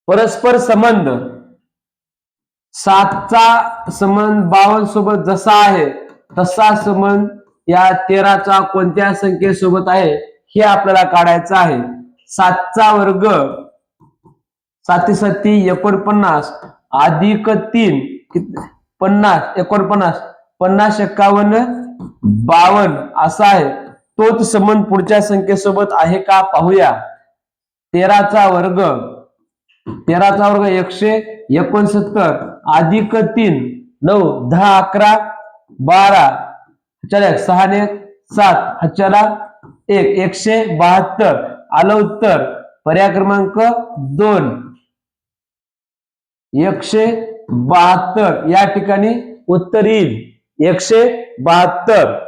परस्पर संबंध 7चा संबंध 52 सोबत जसा आहे तसा संबंध या 13चा कोणत्या संख्येसोबत आहे हे आपल्याला काढायचं आहे. 7चा वर्ग 7 7 49 अधिक 3 50 49 50 51 52 असा आहे. तोच संबंध पुढच्या संख्येसोबत आहे का पाहूया. 13चा वर्ग 169 अधिक 3 9 10 11 12 चला 6 ने 7 चला 172 आलं उत्तर. पर्याय क्रमांक 2 172 या ठिकाणी उत्तर येईल 172.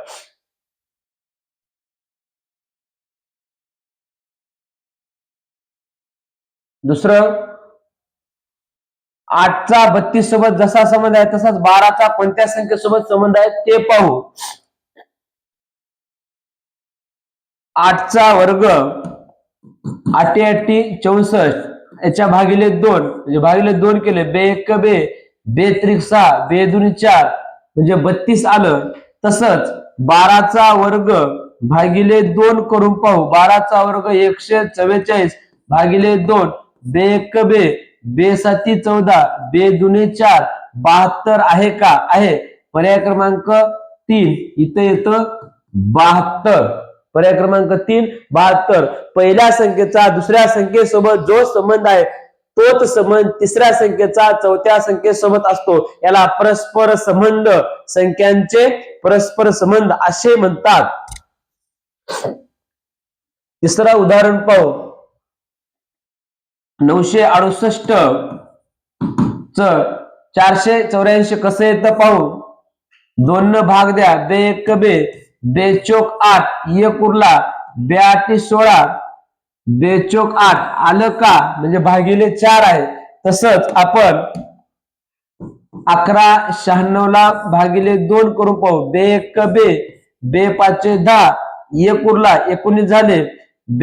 दुसरं 8चा 32 सोबत जसा संबंध आहे तसाच 12चा कोणत्या संख्येसोबत संबंध आहे ते पाहू. 8चा वर्ग 8 8 64 याच्या भागिले 2 म्हणजे भागिले 2 केले 2 1 2 2 त्रिक 6 2 2 4 म्हणजे 32 आलं. तसंच 12चा वर्ग भागिले 2 करून पाहू. 12चा वर्ग 144 भागिले 2 2 1 2 2 7 14 2 2 4 72 आहे का? आहे. पर्याय क्रमांक 3 इथं येतं 72. पर्याय क्रमांक 3 72. पहिल्या संख्येचा दुसऱ्या संख्येसोबत जो संबंध आहे तोच संबंध तिसऱ्या संख्येचा चौथ्या संख्येसोबत असतो. याला परस्पर संबंध, संख्यांचे परस्पर संबंध असे म्हणतात. तिसरं उदाहरण पाहू. 968 च 484 कसं येतं पाहू. 2 न भाग द्या 2 1 2 2 चौक 8 1 उरला 2 8 16 2 चौक 8 आलं का? म्हणजे भागिले 4 आहे. तसंच आपण 1196 ला भागिले 2 करून पाहू. 2 1 2 2 5 10 1 उरला 19 झाले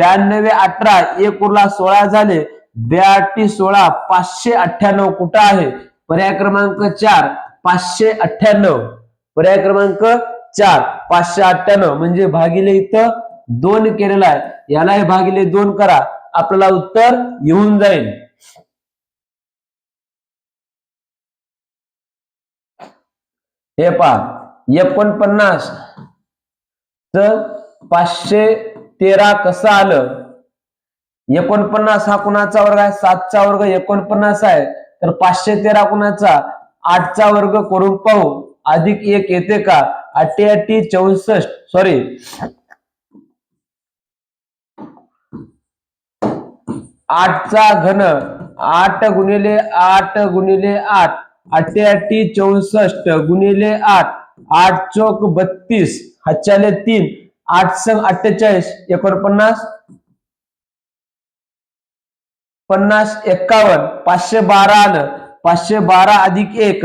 92 18 1 उरला 16 झाले 2 8 16 598 कुठं आहे? पर्याय क्रमांक 4 598. पर्याय क्रमांक 4 598 म्हणजे भागिले इथं 2 केलेला आहे. यालाही भागिले 2 करा आपल्याला उत्तर येऊन जाईल. हे पहा 49 तर 513 कसं आलं. 49 हा कुणाचा वर्ग आहे? 7चा वर्ग 49 आहे. तर 513 कुणाचा? 8चा वर्ग करून पाहू. अधिक 1 येते का? 8 8 64 सॉरी 8चा घन 8 गुणिले 8 गुणिले 8 8 8 64 गुणिले 8 8 चौक 32 हातच्याले 3 8 संग 48 49 50 51 512 आलं. 512 अधिक 1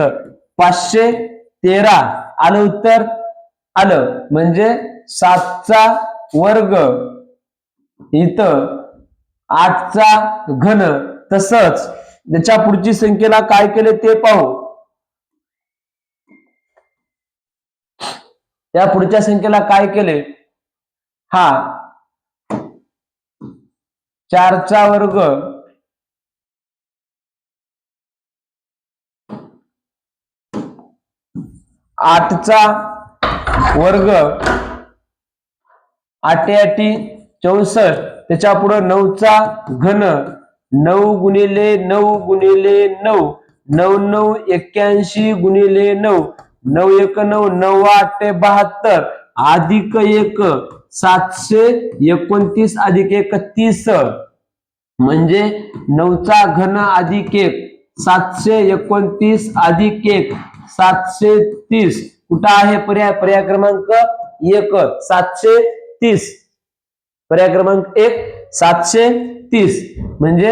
513 आलं उत्तर आलं. म्हणजे 7चा वर्ग इथं 8चा घन. तसंच त्याच्या पुढची संख्येला काय केले ते पाहू. त्या पुढच्या संख्येला काय केले? हा 4चा वर्ग 8चा वर्ग 8 8 64 त्याच्या पुढे 9चा घन 9 गुणिले 9 गुणिले 9 9 9 81 गुणिले 9 9 1 9 9 8 72 अधिक 1 729 अधिक 1 30 म्हणजे 9चा घन अधिक 1 729 अधिक 1 730 कुठं आहे? पर्याय क्रमांक 1 730. पर्याय क्रमांक 1 730 म्हणजे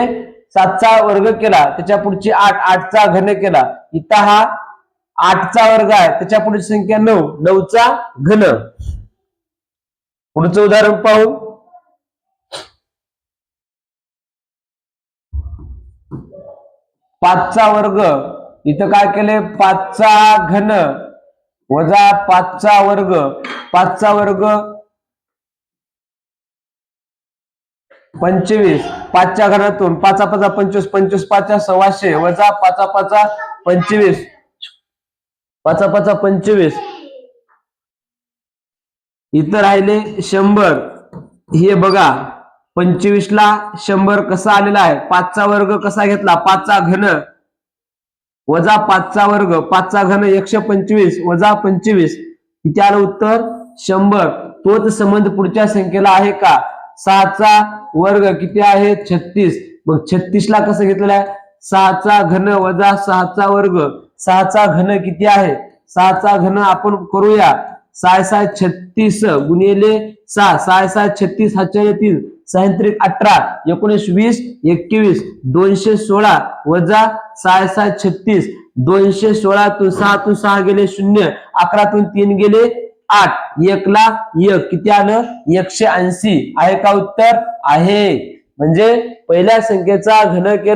7चा वर्ग केला त्याच्या पुढची 8 8चा घन केला. इथं हा 8चा वर्ग आहे त्याच्या पुढची संख्या 9 9चा घन. पुढचं उदाहरण पाहू. 5चा वर्ग, इथं काय केले 5चा घन वजा 5चा वर्ग, 5चा वर्ग 25, 5च्या घनातून 5 5 25, 25 5 1600 वजा 5 5 25, 5 5 25, इथं राहिले 100. हे बघा 25 ला 100 कसा आलेला आहे, 5चा वर्ग कसा घेतला 5चा घन वजा 5चा वर्ग, 5चा घन 125 वजा 25, किती आलं उत्तर 100. तोच संबंध पुढच्या संख्येला आहे का, 6चा वर्ग किती आहे 36, मग 36 ला कसं घेतलेलं आहे 6चा घन वजा 6चा वर्ग, 6चा घन किती आहे 6चा घन आपण करूया 6 6 36 गुणिले 6, 6 6 36 हातच्या 3, 6 18, 19 20 21, 216 वजा 6 6 36, 216 तून 6 तून 6 गेले 0, 11 तून 3 गेले 8, 1 ला 1 किती आलं 180. आहे का उत्तर आहे. म्हणजे पहिल्या संख्येचा घन केला